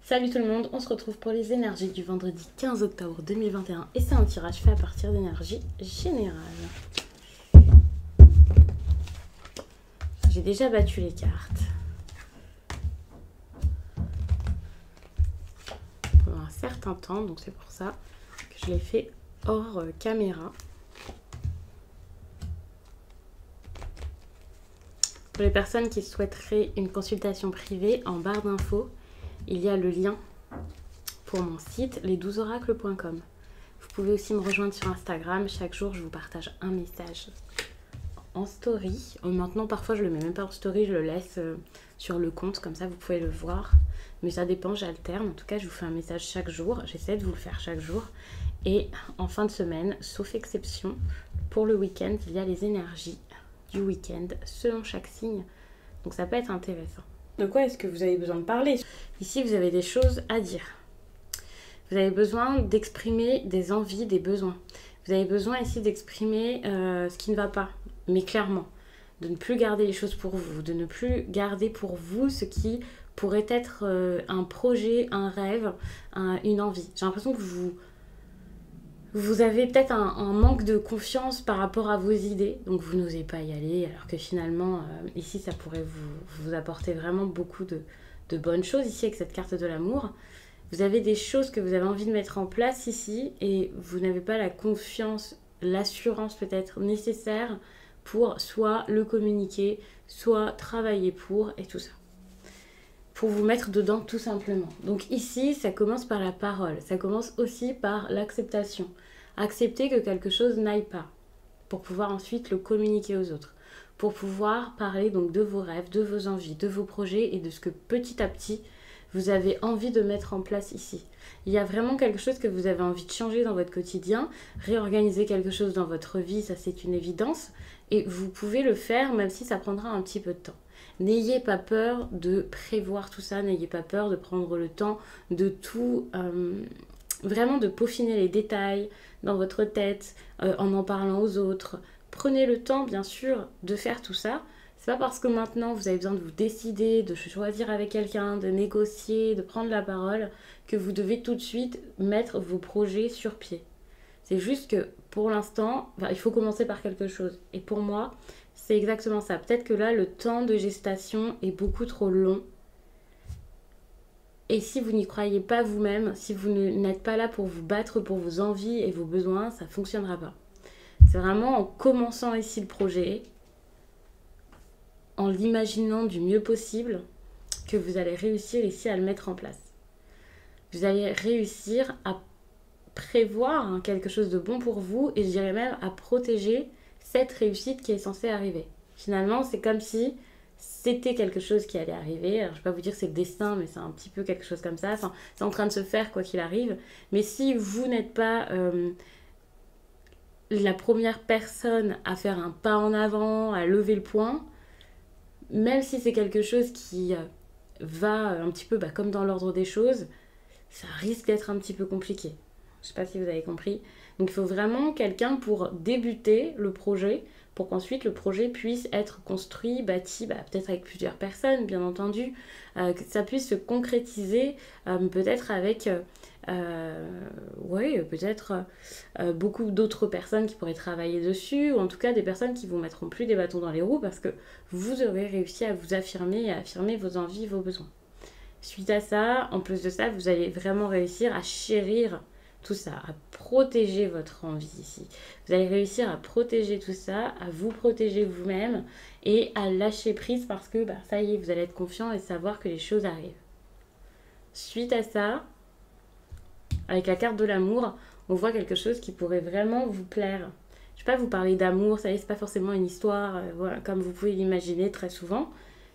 Salut tout le monde, on se retrouve pour les énergies du vendredi 15 octobre 2021 et c'est un tirage fait à partir d'énergie générale. J'ai déjà battu les cartes pendant un certain temps, donc c'est pour ça que je l'ai fait hors caméra. Pour les personnes qui souhaiteraient une consultation privée, en barre d'infos, il y a le lien pour mon site les12oracles.com. Vous pouvez aussi me rejoindre sur Instagram. Chaque jour, je vous partage un message en story. Maintenant, parfois, je le mets même pas en story, je le laisse sur le compte. Comme ça, vous pouvez le voir. Mais ça dépend, j'alterne. En tout cas, je vous fais un message chaque jour. J'essaie de vous le faire chaque jour. Et en fin de semaine, sauf exception, pour le week-end, il y a les énergies du week-end selon chaque signe. Donc, ça peut être intéressant. De quoi est-ce que vous avez besoin de parler? Ici, vous avez des choses à dire. Vous avez besoin d'exprimer des envies, des besoins. Vous avez besoin ici d'exprimer ce qui ne va pas, mais clairement. De ne plus garder les choses pour vous, de ne plus garder pour vous ce qui pourrait être un projet, un rêve, une envie. J'ai l'impression que vous avez peut-être un manque de confiance par rapport à vos idées, donc vous n'osez pas y aller, alors que finalement, ici, ça pourrait vous apporter vraiment beaucoup de bonnes choses, ici, avec cette carte de l'amour. Vous avez des choses que vous avez envie de mettre en place ici, et vous n'avez pas la confiance, l'assurance peut-être nécessaire pour soit le communiquer, soit travailler pour, et tout ça. Pour vous mettre dedans tout simplement. Donc ici, ça commence par la parole, ça commence aussi par l'acceptation. Accepter que quelque chose n'aille pas, pour pouvoir ensuite le communiquer aux autres. Pour pouvoir parler donc de vos rêves, de vos envies, de vos projets et de ce que petit à petit, vous avez envie de mettre en place ici. Il y a vraiment quelque chose que vous avez envie de changer dans votre quotidien, réorganiser quelque chose dans votre vie, ça c'est une évidence. Et vous pouvez le faire même si ça prendra un petit peu de temps. N'ayez pas peur de prévoir tout ça, n'ayez pas peur de prendre le temps de tout, vraiment de peaufiner les détails dans votre tête, en parlant aux autres. Prenez le temps, bien sûr, de faire tout ça. C'est pas parce que maintenant vous avez besoin de vous décider, de choisir avec quelqu'un, de négocier, de prendre la parole, que vous devez tout de suite mettre vos projets sur pied. C'est juste que pour l'instant, il faut commencer par quelque chose. Et pour moi, c'est exactement ça. Peut-être que là, le temps de gestation est beaucoup trop long. Et si vous n'y croyez pas vous-même, si vous n'êtes pas là pour vous battre pour vos envies et vos besoins, ça ne fonctionnera pas. C'est vraiment en commençant ici le projet, en l'imaginant du mieux possible, que vous allez réussir ici à le mettre en place. Vous allez réussir à prévoir quelque chose de bon pour vous et je dirais même à protéger cette réussite qui est censée arriver. Finalement, c'est comme si c'était quelque chose qui allait arriver. Alors, je ne vais pas vous dire que c'est le destin, mais c'est un petit peu quelque chose comme ça. Enfin, c'est en train de se faire quoi qu'il arrive. Mais si vous n'êtes pas la première personne à faire un pas en avant, à lever le poing, même si c'est quelque chose qui va un petit peu comme dans l'ordre des choses, ça risque d'être un petit peu compliqué. Je ne sais pas si vous avez compris. Donc il faut vraiment quelqu'un pour débuter le projet, pour qu'ensuite le projet puisse être construit, bâti, peut-être avec plusieurs personnes, bien entendu, que ça puisse se concrétiser, peut-être avec beaucoup d'autres personnes qui pourraient travailler dessus, ou en tout cas des personnes qui ne vous mettront plus des bâtons dans les roues, parce que vous aurez réussi à vous affirmer et à affirmer vos envies, vos besoins. Suite à ça, en plus de ça, vous allez vraiment réussir à chérir tout ça, à protéger votre envie ici. Vous allez réussir à protéger tout ça, à vous protéger vous-même et à lâcher prise parce que ça y est, vous allez être confiant et savoir que les choses arrivent. Suite à ça, avec la carte de l'amour, on voit quelque chose qui pourrait vraiment vous plaire. Je ne vais pas vous parler d'amour, ça y est, c'est pas forcément une histoire, comme vous pouvez l'imaginer très souvent,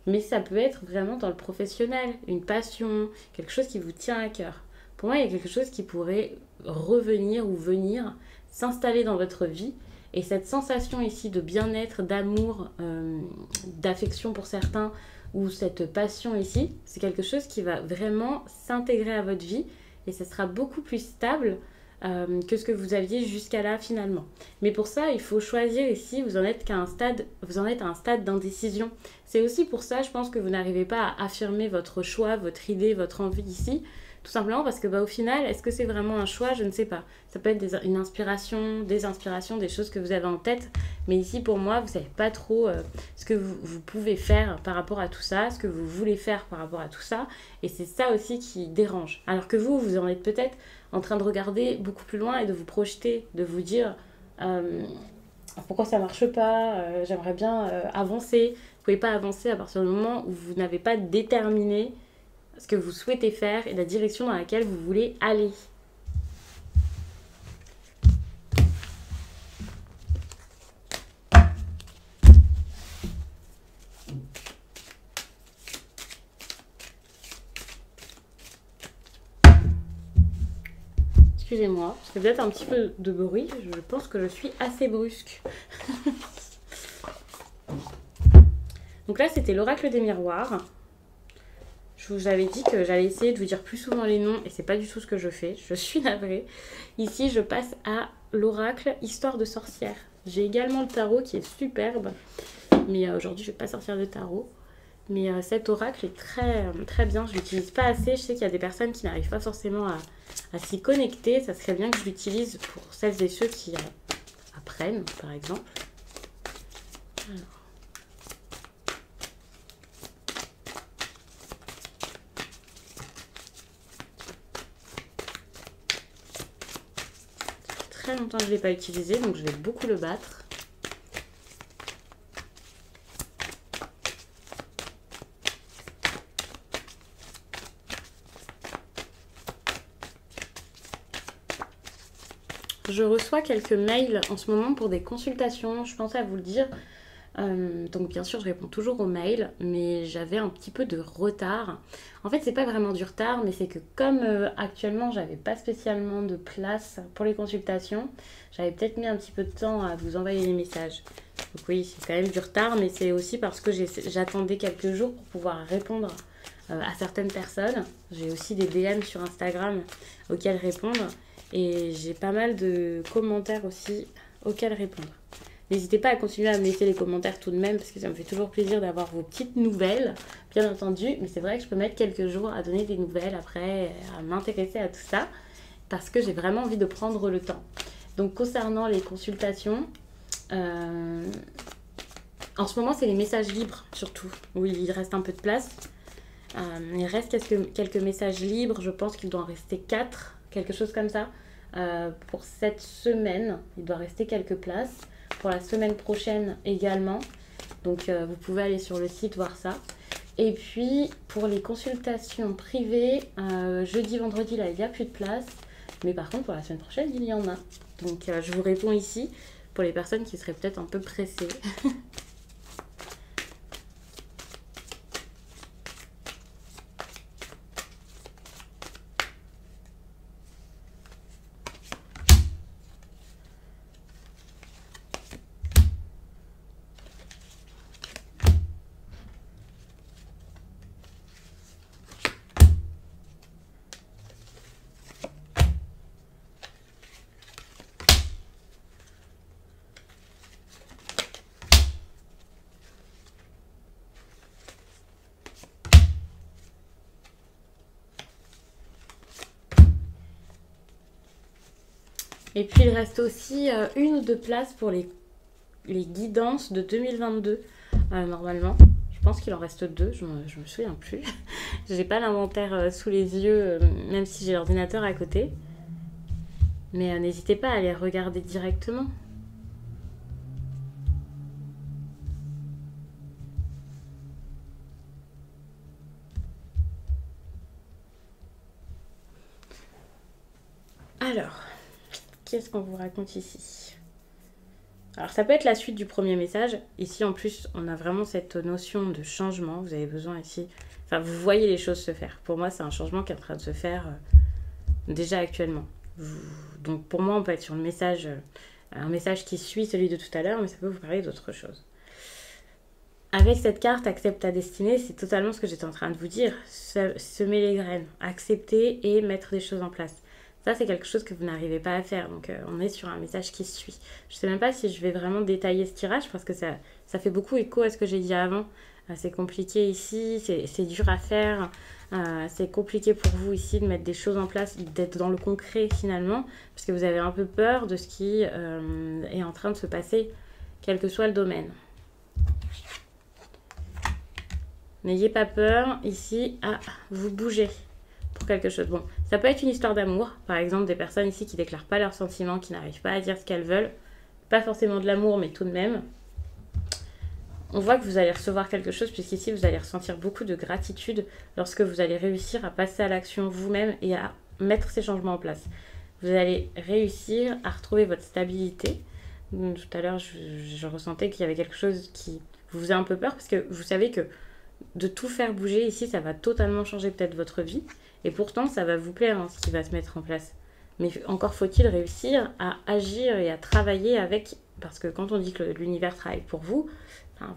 mais ça peut être vraiment dans le professionnel, une passion, quelque chose qui vous tient à cœur. Pour moi, il y a quelque chose qui pourrait revenir ou venir s'installer dans votre vie. Et cette sensation ici de bien-être, d'amour, d'affection pour certains, ou cette passion ici, c'est quelque chose qui va vraiment s'intégrer à votre vie. Et ça sera beaucoup plus stable que ce que vous aviez jusqu'à là finalement. Mais pour ça, il faut choisir ici, vous en êtes à un stade d'indécision. C'est aussi pour ça, je pense que vous n'arrivez pas à affirmer votre choix, votre idée, votre envie ici. Tout simplement parce que au final, est-ce que c'est vraiment un choix? Je ne sais pas. Ça peut être une inspiration, des inspirations, des choses que vous avez en tête. Mais ici, pour moi, vous ne savez pas trop ce que vous pouvez faire par rapport à tout ça, ce que vous voulez faire par rapport à tout ça. Et c'est ça aussi qui dérange. Alors que vous en êtes peut-être en train de regarder beaucoup plus loin et de vous projeter, de vous dire pourquoi ça ne marche pas, j'aimerais bien avancer. Vous ne pouvez pas avancer à partir du moment où vous n'avez pas déterminé ce que vous souhaitez faire et la direction dans laquelle vous voulez aller. Excusez-moi, c'est peut-être un petit peu de bruit, je pense que je suis assez brusque. Donc là, c'était l'oracle des miroirs. Je vous avais dit que j'allais essayer de vous dire plus souvent les noms et c'est pas du tout ce que je fais. Je suis navrée. Ici, je passe à l'oracle Histoire de sorcière. J'ai également le tarot qui est superbe. Mais aujourd'hui, je vais pas sortir de tarot. Mais cet oracle est très bien. Je l'utilise pas assez. Je sais qu'il y a des personnes qui n'arrivent pas forcément à s'y connecter. Ça serait bien que je l'utilise pour celles et ceux qui apprennent, par exemple. Alors. Très longtemps que je ne l'ai pas utilisé, donc je vais beaucoup le battre. Je reçois quelques mails en ce moment pour des consultations, je pensais à vous le dire. Donc bien sûr je réponds toujours aux mails, mais j'avais un petit peu de retard. En fait c'est pas vraiment du retard, mais c'est que comme actuellement j'avais pas spécialement de place pour les consultations, j'avais peut-être mis un petit peu de temps à vous envoyer les messages. Donc oui, c'est quand même du retard, mais c'est aussi parce que j'attendais quelques jours pour pouvoir répondre à certaines personnes. J'ai aussi des DM sur Instagram auxquels répondre, et j'ai pas mal de commentaires aussi auxquels répondre. N'hésitez pas à continuer à me laisser les commentaires tout de même, parce que ça me fait toujours plaisir d'avoir vos petites nouvelles, bien entendu. Mais c'est vrai que je peux mettre quelques jours à donner des nouvelles après, à m'intéresser à tout ça, parce que j'ai vraiment envie de prendre le temps. Donc concernant les consultations, en ce moment c'est les messages libres surtout, où il reste un peu de place. Il reste quelques messages libres, je pense qu'il doit en rester 4, quelque chose comme ça. Pour cette semaine, il doit rester quelques places. Pour la semaine prochaine également. Donc vous pouvez aller sur le site voir ça. Et puis pour les consultations privées, jeudi, vendredi, là il n'y a plus de place. Mais par contre pour la semaine prochaine, il y en a. Donc je vous réponds ici pour les personnes qui seraient peut-être un peu pressées. Et puis il reste aussi 1 ou 2 places pour les guidances de 2022, normalement. Je pense qu'il en reste 2, je me souviens plus. J'ai pas l'inventaire sous les yeux, même si j'ai l'ordinateur à côté. Mais n'hésitez pas à les regarder directement. Alors, qu'est-ce qu'on vous raconte ici? Alors ça peut être la suite du premier message. Ici en plus on a vraiment cette notion de changement. Vous avez besoin ici, enfin vous voyez les choses se faire. Pour moi c'est un changement qui est en train de se faire déjà actuellement. Donc pour moi on peut être sur le message, un message qui suit celui de tout à l'heure, mais ça peut vous parler d'autre chose. Avec cette carte accepte ta destinée, c'est totalement ce que j'étais en train de vous dire. Semer les graines, accepter et mettre des choses en place. Ça, c'est quelque chose que vous n'arrivez pas à faire. Donc, on est sur un message qui suit. Je ne sais même pas si je vais vraiment détailler ce tirage parce que ça fait beaucoup écho à ce que j'ai dit avant. C'est compliqué ici, c'est dur à faire. C'est compliqué pour vous ici de mettre des choses en place, d'être dans le concret finalement, parce que vous avez un peu peur de ce qui est en train de se passer, quel que soit le domaine. N'ayez pas peur ici à vous bouger pour quelque chose. Bon, ça peut être une histoire d'amour, par exemple des personnes ici qui déclarent pas leurs sentiments, qui n'arrivent pas à dire ce qu'elles veulent, pas forcément de l'amour, mais tout de même. On voit que vous allez recevoir quelque chose, puisqu'ici vous allez ressentir beaucoup de gratitude lorsque vous allez réussir à passer à l'action vous-même et à mettre ces changements en place. Vous allez réussir à retrouver votre stabilité. Tout à l'heure, je ressentais qu'il y avait quelque chose qui vous faisait un peu peur, parce que vous savez que de tout faire bouger ici, ça va totalement changer peut-être votre vie. Et pourtant, ça va vous plaire, hein, ce qui va se mettre en place. Mais encore faut-il réussir à agir et à travailler avec... Parce que quand on dit que l'univers travaille pour vous,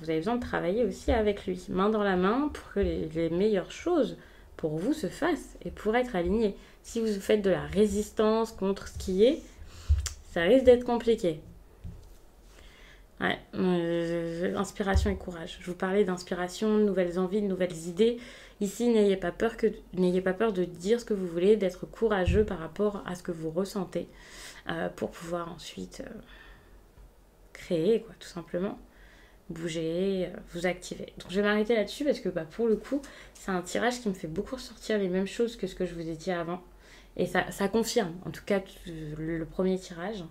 vous avez besoin de travailler aussi avec lui, main dans la main, pour que les meilleures choses pour vous se fassent et pour être alignés. Si vous faites de la résistance contre ce qui est, ça risque d'être compliqué. Ouais, inspiration et courage. Je vous parlais d'inspiration, de nouvelles envies, de nouvelles idées. Ici, n'ayez pas peur de dire ce que vous voulez, d'être courageux par rapport à ce que vous ressentez pour pouvoir ensuite créer, quoi, tout simplement. Bouger, vous activer. Donc je vais m'arrêter là-dessus parce que pour le coup, c'est un tirage qui me fait beaucoup ressortir les mêmes choses que ce que je vous ai dit avant. Et ça confirme, en tout cas, le premier tirage.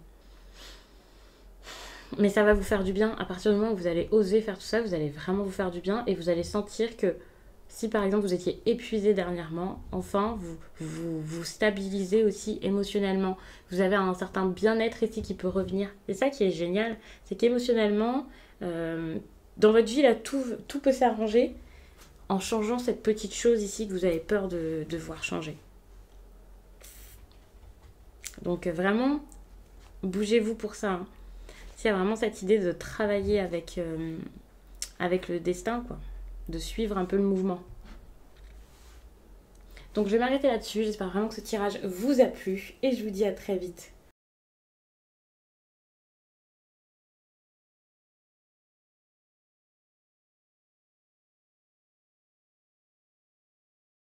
Mais ça va vous faire du bien. À partir du moment où vous allez oser faire tout ça, vous allez vraiment vous faire du bien et vous allez sentir que si par exemple vous étiez épuisé dernièrement, enfin vous stabilisez aussi émotionnellement. Vous avez un certain bien-être ici qui peut revenir. C'est ça qui est génial, c'est qu'émotionnellement, dans votre vie, là, tout peut s'arranger en changeant cette petite chose ici que vous avez peur de voir changer. Donc vraiment, bougez-vous pour ça. Hein. Il y a vraiment cette idée de travailler avec le destin, quoi. De suivre un peu le mouvement. Donc je vais m'arrêter là-dessus. J'espère vraiment que ce tirage vous a plu et je vous dis à très vite.